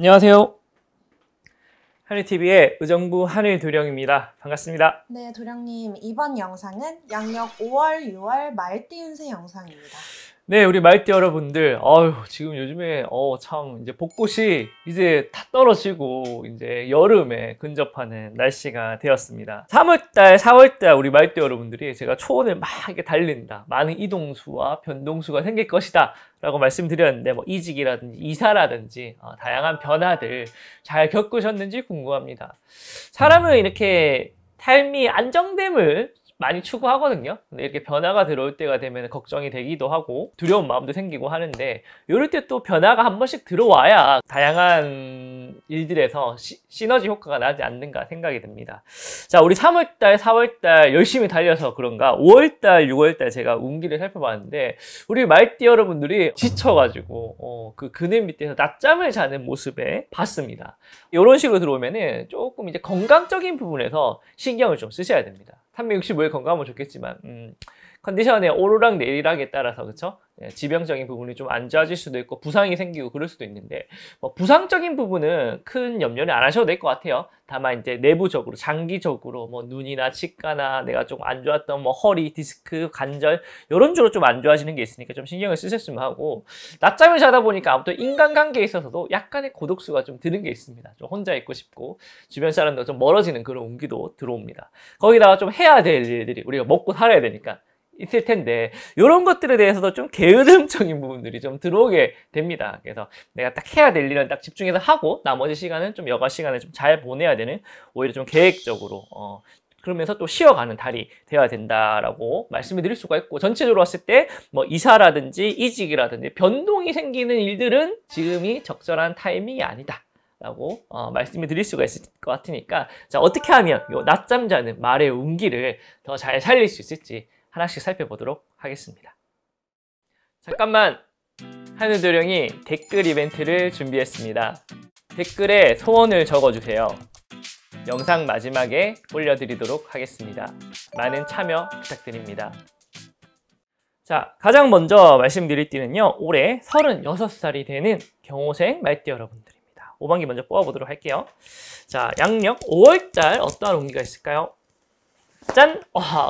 안녕하세요. 하늘TV의 의정부 하늘도령입니다. 반갑습니다. 네, 도령님, 이번 영상은 양력 5월, 6월 말띠 운세 영상입니다. 네, 우리 말띠 여러분들, 지금 요즘에 참 이제 벚꽃이 이제 다 떨어지고 이제 여름에 근접하는 날씨가 되었습니다. 3월달, 4월달 우리 말띠 여러분들이 제가 초원을 막 이렇게 달린다, 많은 이동수와 변동수가 생길 것이다 라고 말씀드렸는데, 뭐 이직이라든지 이사라든지 다양한 변화들 잘 겪으셨는지 궁금합니다. 사람은 이렇게 삶이 안정됨을 많이 추구하거든요. 근데 이렇게 변화가 들어올 때가 되면 걱정이 되기도 하고 두려운 마음도 생기고 하는데, 이럴 때 또 변화가 한 번씩 들어와야 다양한 일들에서 시너지 효과가 나지 않는가 생각이 듭니다. 자, 우리 3월달, 4월달 열심히 달려서 그런가 5월달, 6월달 제가 운기를 살펴봤는데, 우리 말띠 여러분들이 지쳐가지고 그 그늘 밑에서 낮잠을 자는 모습에 봤습니다. 이런 식으로 들어오면은 조금 이제 건강적인 부분에서 신경을 좀 쓰셔야 됩니다. 365일 건강하면 좋겠지만 컨디션의 오르락 내리락에 따라서, 그쵸? 지병적인 부분이 좀 안 좋아질 수도 있고 부상이 생기고 그럴 수도 있는데, 뭐 부상적인 부분은 큰 염려는 안 하셔도 될 것 같아요. 다만 이제 내부적으로 장기적으로 뭐 눈이나 치과나 내가 좀 안 좋았던 뭐 허리, 디스크, 관절 이런 쪽으로 좀 안 좋아지는 게 있으니까 좀 신경을 쓰셨으면 하고, 낮잠을 자다 보니까 아무튼 인간관계에 있어서도 약간의 고독수가 좀 드는 게 있습니다. 좀 혼자 있고 싶고 주변 사람들과 좀 멀어지는 그런 운기도 들어옵니다. 거기다가 좀 해야 될 일들이 우리가 먹고 살아야 되니까 있을 텐데, 이런 것들에 대해서도 좀 게으름적인 부분들이 좀 들어오게 됩니다. 그래서 내가 딱 해야 될 일은 딱 집중해서 하고 나머지 시간은 좀 여가 시간을 좀 잘 보내야 되는, 오히려 좀 계획적으로 그러면서 또 쉬어가는 달이 되어야 된다라고 말씀을 드릴 수가 있고, 전체적으로 봤을 때 뭐 이사라든지 이직이라든지 변동이 생기는 일들은 지금이 적절한 타이밍이 아니다 라고 말씀을 드릴 수가 있을 것 같으니까, 자, 어떻게 하면 요 낮잠 자는 말의 운기를 더 잘 살릴 수 있을지 하나씩 살펴보도록 하겠습니다. 잠깐만, 하늘도령이 댓글 이벤트를 준비했습니다. 댓글에 소원을 적어주세요. 영상 마지막에 올려드리도록 하겠습니다. 많은 참여 부탁드립니다. 자, 가장 먼저 말씀드릴 띠는요, 올해 36살이 되는 경호생 말띠 여러분들입니다. 5반기 먼저 뽑아보도록 할게요. 자, 양력 5월달 어떠한 운기가 있을까요? 짠!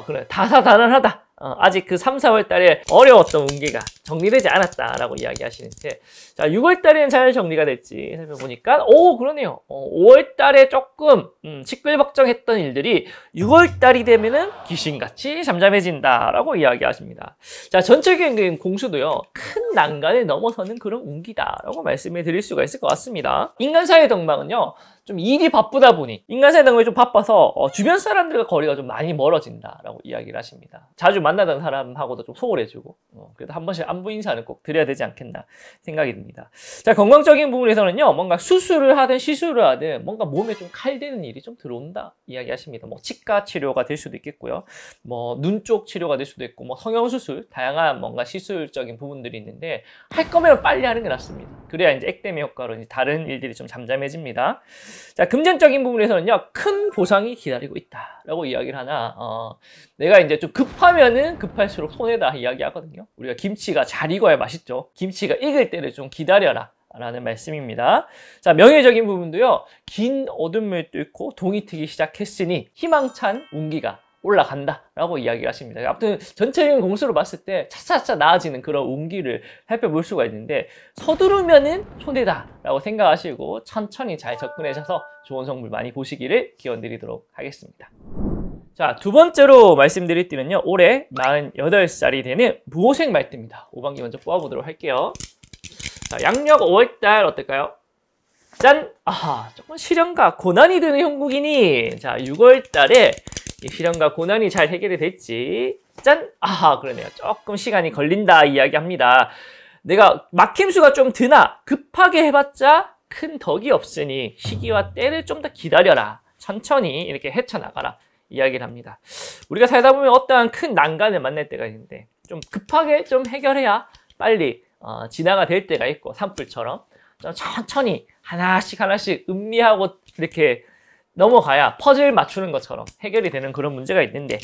그래, 다사다난하다. 아직 그 3, 4월 달에 어려웠던 운기가 정리되지 않았다라고 이야기하시는데, 자, 6월 달에는 잘 정리가 됐지 살펴보니까, 그러네요. 5월 달에 조금 시끌벅적했던 일들이 6월 달이 되면은 귀신같이 잠잠해진다라고 이야기하십니다. 자, 전체적인 공수도요, 큰 난간을 넘어서는 그런 운기다라고 말씀을 드릴 수가 있을 것 같습니다. 인간사의 동방은요, 좀 일이 바쁘다 보니, 인간사의 동방이 좀 바빠서 주변 사람들과 거리가 좀 많이 멀어진다라고 이야기를 하십니다. 자주 만나던 사람하고도 좀 소홀해지고, 그래도 한 번씩 안부 인사는 꼭 드려야 되지 않겠나 생각이 듭니다. 자, 건강적인 부분에서는요, 뭔가 수술을 하든 시술을 하든 뭔가 몸에 좀 칼대는 일이 좀 들어온다 이야기하십니다. 뭐 치과 치료가 될 수도 있겠고요, 뭐 눈 쪽 치료가 될 수도 있고, 뭐 성형수술, 다양한 뭔가 시술적인 부분들이 있는데, 할 거면 빨리 하는 게 낫습니다. 그래야 이제 액땜의 효과로 이제 다른 일들이 좀 잠잠해집니다. 자, 금전적인 부분에서는요, 큰 보상이 기다리고 있다라고 이야기를 하나, 내가 이제 좀 급하면은 급할수록 손해다 이야기하거든요. 우리가 김치가 잘 익어야 맛있죠. 김치가 익을 때를 좀 기다려라 라는 말씀입니다. 자, 명예적인 부분도요, 긴 어둠을 뚫고 동이 트기 시작했으니 희망찬 운기가 올라간다 라고 이야기를 하십니다. 아무튼 전체적인 공수로 봤을 때 차차차 나아지는 그런 운기를 살펴볼 수가 있는데, 서두르면은 손해다 라고 생각하시고 천천히 잘 접근하셔서 좋은 성물 많이 보시기를 기원드리도록 하겠습니다. 자, 두 번째로 말씀드릴 띠는요, 올해 48살이 되는 무호생 말띠입니다. 5반기 먼저 뽑아보도록 할게요. 자, 양력 5월달 어떨까요? 짠! 조금 시련과 고난이 드는 형국이니, 자, 6월달에 이 시련과 고난이 잘 해결이 될지, 짠! 그러네요. 조금 시간이 걸린다 이야기합니다. 내가 막힘수가 좀 드나 급하게 해봤자 큰 덕이 없으니 시기와 때를 좀 더 기다려라. 천천히 이렇게 헤쳐나가라 이야기를 합니다. 우리가 살다 보면 어떠한 큰 난간을 만날 때가 있는데, 좀 급하게 좀 해결해야 빨리 진화가 될 때가 있고, 산불처럼 좀 천천히 하나씩 음미하고 이렇게 넘어가야 퍼즐 맞추는 것처럼 해결이 되는 그런 문제가 있는데,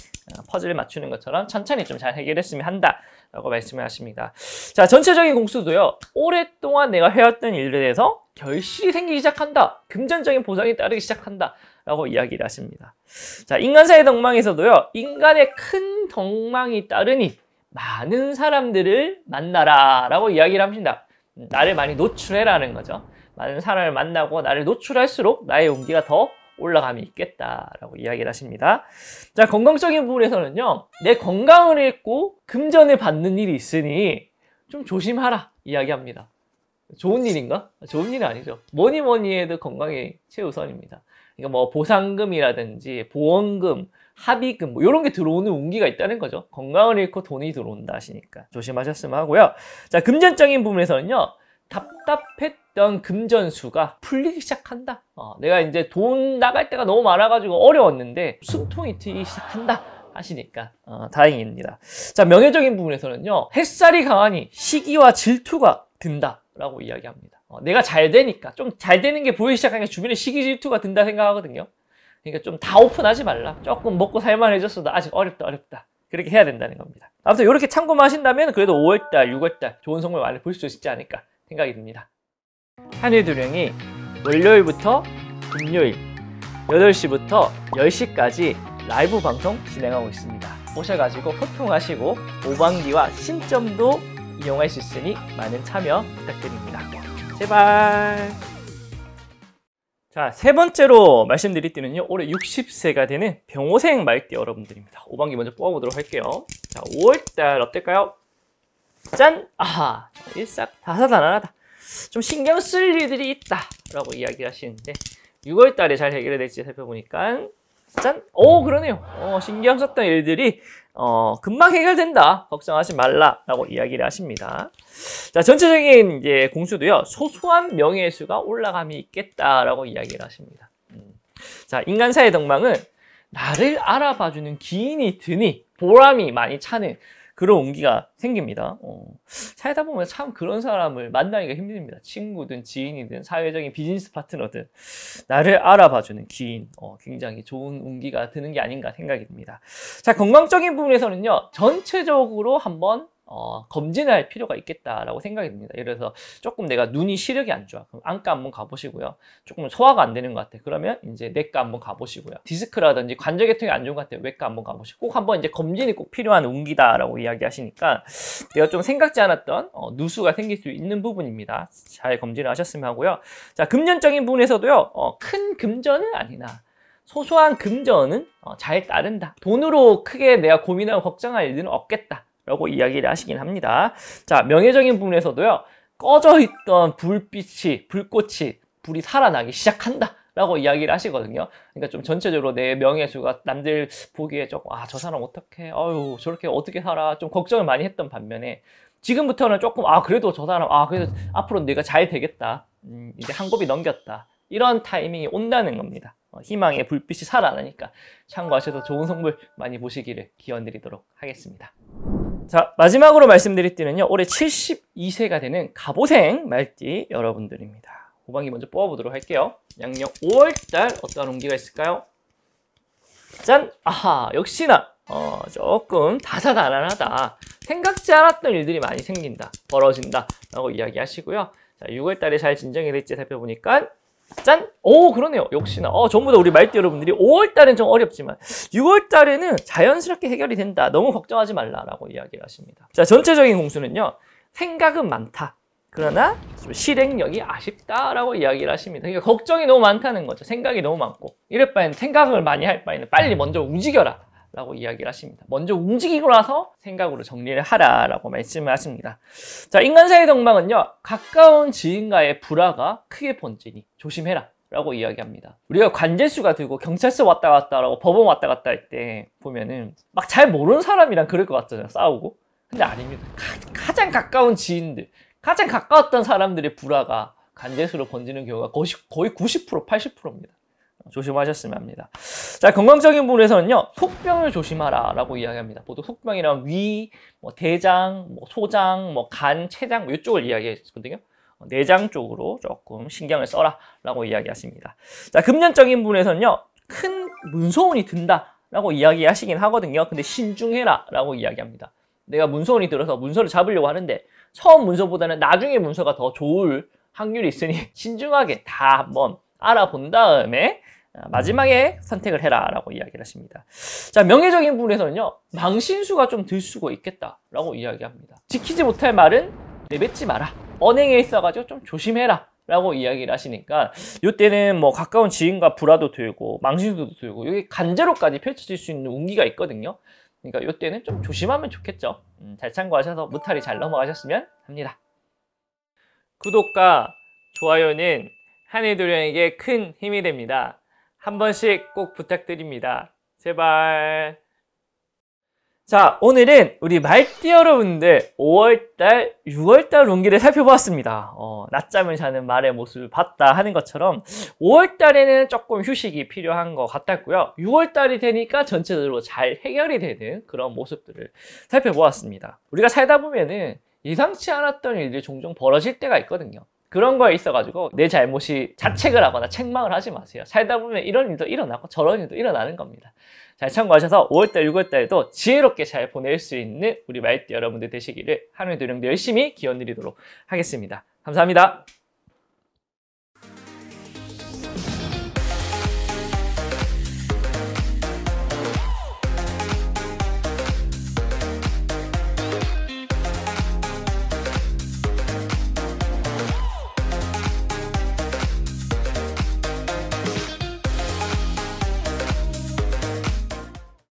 퍼즐을 맞추는 것처럼 천천히 좀 잘 해결했으면 한다라고 말씀을 하십니다. 자, 전체적인 공수도요, 오랫동안 내가 해왔던 일에 대해서 결실이 생기기 시작한다. 금전적인 보상이 따르기 시작한다. 라고 이야기를 하십니다. 자, 인간사의 덕망에서도요, 인간의 큰 덕망이 따르니 많은 사람들을 만나라. 라고 이야기를 합니다. 나를 많이 노출해라는 거죠. 많은 사람을 만나고 나를 노출할수록 나의 운기가 더 올라감이 있겠다라고 이야기를 하십니다. 자, 건강적인 부분에서는요, 내 건강을 잃고 금전을 받는 일이 있으니 좀 조심하라 이야기합니다. 좋은 일인가? 좋은 일은 아니죠. 뭐니 해도 건강이 최우선입니다. 그러니까 뭐 보상금이라든지 보험금, 합의금 뭐 이런 게 들어오는 운기가 있다는 거죠. 건강을 잃고 돈이 들어온다 하시니까 조심하셨으면 하고요. 자, 금전적인 부분에서는요, 답답했던 금전수가 풀리기 시작한다. 내가 이제 돈 나갈 때가 너무 많아가지고 어려웠는데 숨통이 트이기 시작한다 하시니까 다행입니다. 자, 명예적인 부분에서는요, 햇살이 강하니 시기와 질투가 든다라고 이야기합니다. 내가 잘 되니까 좀 잘 되는 게 보이기 시작하니까 주변에 시기 질투가 든다 생각하거든요. 그러니까 좀 다 오픈하지 말라. 조금 먹고 살만해졌어도 아직 어렵다. 그렇게 해야 된다는 겁니다. 아무튼 이렇게 참고만 하신다면 그래도 5월달, 6월달 좋은 성물 많이 볼 수 있지 않을까 생각이 듭니다. 한일두령이 월요일부터 금요일 8시부터 10시까지 라이브 방송 진행하고 있습니다. 오셔가지고 소통하시고 오방기와 신점도 이용할 수 있으니 많은 참여 부탁드립니다. 제발. 자, 세 번째로 말씀드릴 때는요, 올해 60세가 되는 병호생 말띠 여러분들입니다. 오방기 먼저 뽑아보도록 할게요. 자, 5월달 어떨까요? 짠! 아하! 일삭다사다난하다. 좀 신경 쓸 일들이 있다 라고 이야기 하시는데 6월달에 잘 해결될지 살펴보니까 짠! 오, 그러네요. 신경 썼던 일들이 금방 해결된다. 걱정하지 말라 라고 이야기를 하십니다. 자, 전체적인 이제 공수도요, 소소한 명예수가 올라감이 있겠다라고 이야기를 하십니다. 자, 인간사의 덕망은 나를 알아봐주는 기인이 드니 보람이 많이 차는 그런 운기가 생깁니다. 살다 보면 참 그런 사람을 만나기가 힘듭니다. 친구든 지인이든 사회적인 비즈니스 파트너든 나를 알아봐주는 기인, 굉장히 좋은 운기가 드는 게 아닌가 생각이 듭니다. 자, 건강적인 부분에서는요, 전체적으로 한번 검진할 필요가 있겠다라고 생각이 듭니다. 예를 들어서 조금 내가 눈이 시력이 안 좋아. 그럼 안과 한번 가보시고요. 조금 소화가 안 되는 것 같아. 그러면 이제 내과 한번 가보시고요. 디스크라든지 관절계통이 안 좋은 것 같아. 외과 한번 가보시고 꼭 한번 이제 검진이 꼭 필요한 운기다라고 이야기하시니까 내가 좀 생각지 않았던 누수가 생길 수 있는 부분입니다. 잘 검진을 하셨으면 하고요. 자, 금전적인 부분에서도요. 큰 금전은 아니나 소소한 금전은 잘 따른다. 돈으로 크게 내가 고민하고 걱정할 일은 없겠다. 라고 이야기를 하시긴 합니다. 자, 명예적인 부분에서도요, 꺼져 있던 불꽃이 불이 살아나기 시작한다 라고 이야기를 하시거든요. 그러니까 좀 전체적으로 내 명예수가 남들 보기에 조금 저 사람 어떡해, 저렇게 어떻게 살아, 좀 걱정을 많이 했던 반면에 지금부터는 조금 그래도 저 사람 그래도 앞으로 내가 잘 되겠다, 이제 한 곱이 넘겼다, 이런 타이밍이 온다는 겁니다. 희망의 불빛이 살아나니까 참고하셔서 좋은 선물 많이 보시기를 기원드리도록 하겠습니다. 자, 마지막으로 말씀드릴 때는요, 올해 72세가 되는 갑오생 말띠 여러분들입니다. 호방기 먼저 뽑아보도록 할게요. 양력 5월달 어떤 운기가 있을까요? 짠! 아하! 역시나 조금 다사다난하다. 생각지 않았던 일들이 많이 생긴다, 벌어진다 라고 이야기하시고요. 자, 6월달에 잘 진정이 될지 살펴보니까 짠! 오, 그러네요. 역시나 전부 다 우리 말띠 여러분들이 5월달은 좀 어렵지만 6월달에는 자연스럽게 해결이 된다. 너무 걱정하지 말라라고 이야기를 하십니다. 자, 전체적인 공수는요, 생각은 많다. 그러나 좀 실행력이 아쉽다라고 이야기를 하십니다. 그러니까 걱정이 너무 많다는 거죠. 생각이 너무 많고. 이럴 바에는 생각을 많이 할 바에는 빨리 먼저 움직여라 라고 이야기를 하십니다. 먼저 움직이고 나서 생각으로 정리를 하라 라고 말씀을 하십니다. 자, 인간사의 덕망은요, 가까운 지인과의 불화가 크게 번지니 조심해라 라고 이야기합니다. 우리가 관제수가 들고 경찰서 왔다 갔다 하고 법원 왔다 갔다 할 때 보면은 막 잘 모르는 사람이랑 그럴 것 같잖아요, 싸우고. 근데 아닙니다. 가장 가까운 지인들, 가장 가까웠던 사람들의 불화가 관제수로 번지는 경우가 거의 90%, 80%입니다. 조심하셨으면 합니다. 자, 건강적인 부분에서는요, 속병을 조심하라 라고 이야기합니다. 보통 속병이란 위, 대장, 소장, 간, 췌장 이쪽을 이야기했거든요. 내장 쪽으로 조금 신경을 써라 라고 이야기하십니다. 자, 금전적인 부분에서는요, 큰 문서운이 든다 라고 이야기하시긴 하거든요. 근데 신중해라 라고 이야기합니다. 내가 문서운이 들어서 문서를 잡으려고 하는데 처음 문서보다는 나중에 문서가 더 좋을 확률이 있으니 신중하게 다 한번 알아본 다음에 마지막에 선택을 해라 라고 이야기를 하십니다. 자, 명예적인 부분에서는요, 망신수가 좀 들 수가 있겠다 라고 이야기합니다. 지키지 못할 말은 내뱉지 마라, 언행에 있어가지고 좀 조심해라 라고 이야기를 하시니까, 이때는 뭐 가까운 지인과 불화도 들고 망신수도 들고 여기 간제로까지 펼쳐질 수 있는 운기가 있거든요. 그러니까 이때는 좀 조심하면 좋겠죠. 잘 참고하셔서 무탈이 잘 넘어가셨으면 합니다. 구독과 좋아요는 한해도령에게 큰 힘이 됩니다. 한 번씩 꼭 부탁드립니다. 제발. 자, 오늘은 우리 말띠 여러분들 5월달, 6월달 운기를 살펴보았습니다. 낮잠을 자는 말의 모습을 봤다 하는 것처럼 5월달에는 조금 휴식이 필요한 것 같았고요. 6월달이 되니까 전체적으로 잘 해결이 되는 그런 모습들을 살펴보았습니다. 우리가 살다 보면은 예상치 않았던 일들이 종종 벌어질 때가 있거든요. 그런 거에 있어가지고 내 잘못이 자책을 하거나 책망을 하지 마세요. 살다 보면 이런 일도 일어나고 저런 일도 일어나는 겁니다. 잘 참고하셔서 5월달, 6월달에도 지혜롭게 잘 보낼 수 있는 우리 말띠 여러분들 되시기를 한해도령도 열심히 기원 드리도록 하겠습니다. 감사합니다.